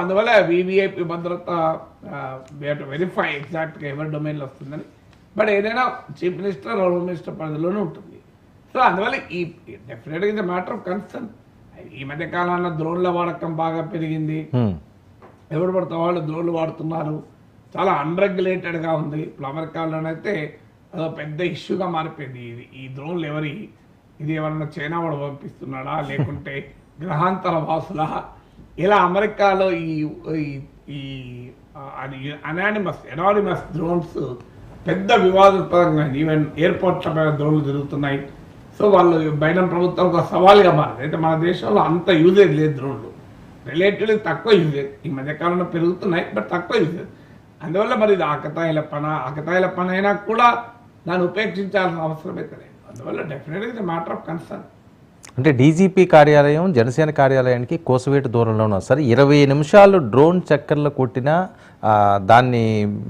అందువల్ల వివిఐపి భద్రత వెరిఫై ఎగ్జాక్ట్గా ఎవరి డొమైన్లో వస్తుందని. బట్ ఏదైనా చీఫ్ మినిస్టర్ హోమ్ మినిస్టర్ పరిధిలోనే ఉంటుంది. సో అందువల్ల ఈ డెఫినెట్గా ఇది మ్యాటర్ ఆఫ్ కన్సర్న్. ఈ మధ్య కాలంలో డ్రోన్ల వాడకం బాగా పెరిగింది. ఎవరు పడితే వాళ్ళు డ్రోన్లు వాడుతున్నారు. చాలా అన్రెగ్యులేటెడ్గా ఉంది. ఇప్పుడు అమెరికాలోనైతే అదో పెద్ద ఇష్యూగా మారిపోయింది. ఈ డ్రోన్లు ఇది ఎవరన్నా చైనా వాడు పంపిస్తున్నాడా లేకుంటే గ్రహాంతర వాసులా, ఇలా అమెరికాలో ఈ ఎనానిమస్ డ్రోన్స్ పెద్ద వివాదాస్పదంగా, ఈవెన్ ఎయిర్పోర్ట్ల పైన డ్రోన్లు తిరుగుతున్నాయి. సో వాళ్ళు బైడెన్ ప్రభుత్వం ఒక సవాల్గా మారింది. అయితే మన దేశంలో అంత యూజేజ్ లేదు డ్రోన్లు, రిలేటివ్లీ తక్కువ యూజేజ్. ఈ మధ్యకాలంలో పెరుగుతున్నాయి, బట్ తక్కువ యూజేజ్. అందువల్ల మరి ఇది ఆకతాయిల పని అయినా కూడా దాన్ని ఉపేక్షించాల్సిన అవసరం అయితే లేదు. అందువల్ల డెఫినెట్గా ఇది మ్యాటర్ ఆఫ్ కన్సర్న్. అంటే డీజీపీ కార్యాలయం జనసేన కార్యాలయానికి కోసవేటు దూరంలో ఉన్నారు సార్. 20 నిమిషాలు డ్రోన్ చక్కర్లు కొట్టినా దాన్ని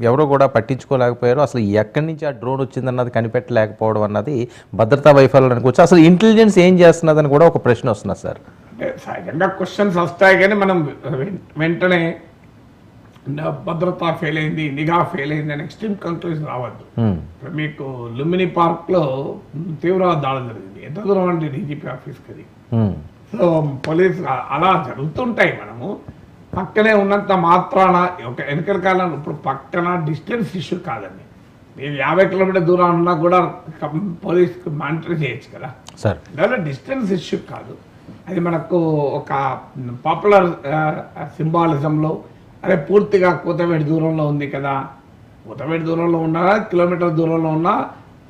ఎవరో కూడా పట్టించుకోలేకపోయారు. అసలు ఎక్కడి నుంచి ఆ డ్రోన్ వచ్చిందన్నది కనిపెట్టలేకపోవడం అన్నది భద్రతా వైఫల్యం అనుకోవచ్చు. అసలు ఇంటెలిజెన్స్ ఏం చేస్తున్నదని కూడా ఒక ప్రశ్న వస్తున్నది సార్. అంటే సహజంగా క్వశ్చన్స్ వస్తాయి, కానీ మనం వెంటనే భద్రత ఫెయిల్ అయింది, నిఘా ఫెయిల్ అయింది అని ఎక్స్ట్రీమ్ కంక్లూజన్ రావద్దు. మీకు లుంబిని పార్క్ లో తీవ్రవాద దాడి జరిగింది. ఎంత దూరం అండి డీజీపీ ఆఫీస్కి అది. సో పోలీస్ అలా జరుగుతుంటాయి. మనము పక్కనే ఉన్నంత మాత్రాన ఒక వెనకల కాలంలో ఇప్పుడు పక్కన డిస్టెన్స్ ఇష్యూ కాదండి. మీరు 50 కిలోమీటర్ దూరం ఉన్నా కూడా పోలీస్కి మానిటర్ చేయొచ్చు కదా సార్. దానిలో డిస్టెన్స్ ఇష్యూ కాదు. అది మనకు ఒక పాపులర్ సింబాలిజంలో అదే పూర్తిగా కూతవేడి దూరంలో ఉంది కదా, కూతవేడి దూరంలో ఉన్నా కిలోమీటర్ దూరంలో ఉన్నా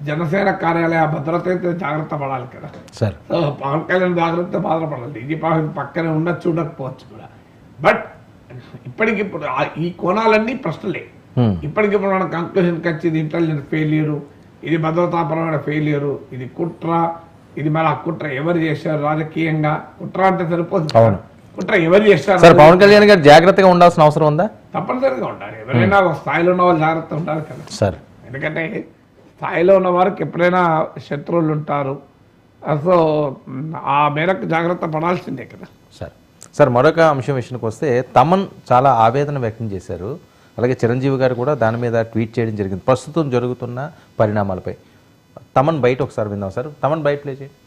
జనసేన కార్యాలయ భద్రత అయితే జాగ్రత్త పడాలి కదా సార్. సో పవన్ కళ్యాణ్ జాగ్రత్త బాధపడాలి. డీజీపీ పక్కనే ఉన్న చూడకపోవచ్చు కూడా. బట్ ఇప్పటికిప్పుడు ఈ కోణాలన్నీ ప్రశ్నలే. ఇప్పటికిప్పుడు మన కంక్లూషన్కి వచ్చేది ఇంటెలిజెన్స్ ఫెయిల్యూరు, ఇది భద్రతాపరమైన ఫెయిల్యూరు, ఇది కుట్ర, ఇది మరి ఆ కుట్ర ఎవరు చేశారు రాజకీయంగా. కుట్ర అంటే సరిపోదు, కుట్ర ఎవరు చేస్తారు. సార్ పవన్ కళ్యాణ్ గారు జాగ్రత్తగా ఉండాల్సిన అవసరం ఉందా? తప్పనిసరిగా ఉండాలి. ఎవరైనా ఒక స్థాయిలో ఉన్న వాళ్ళు జాగ్రత్త ఉండాలి కదా సార్. ఎందుకంటే స్థాయిలో ఉన్న వారికి ఎప్పుడైనా శత్రువులు ఉంటారు. సో ఆ మేరకు జాగ్రత్త పడాల్సిందే కదా సార్. సార్ మరొక అంశం విషయానికి వస్తే తమన్ చాలా ఆవేదన వ్యక్తం చేశారు. అలాగే చిరంజీవి గారు కూడా దాని మీద ట్వీట్ చేయడం జరిగింది ప్రస్తుతం జరుగుతున్న పరిణామాలపై. తమన్ బయట ఒకసారి విందాం సార్. తమన్ బయట ప్లే చేయండి.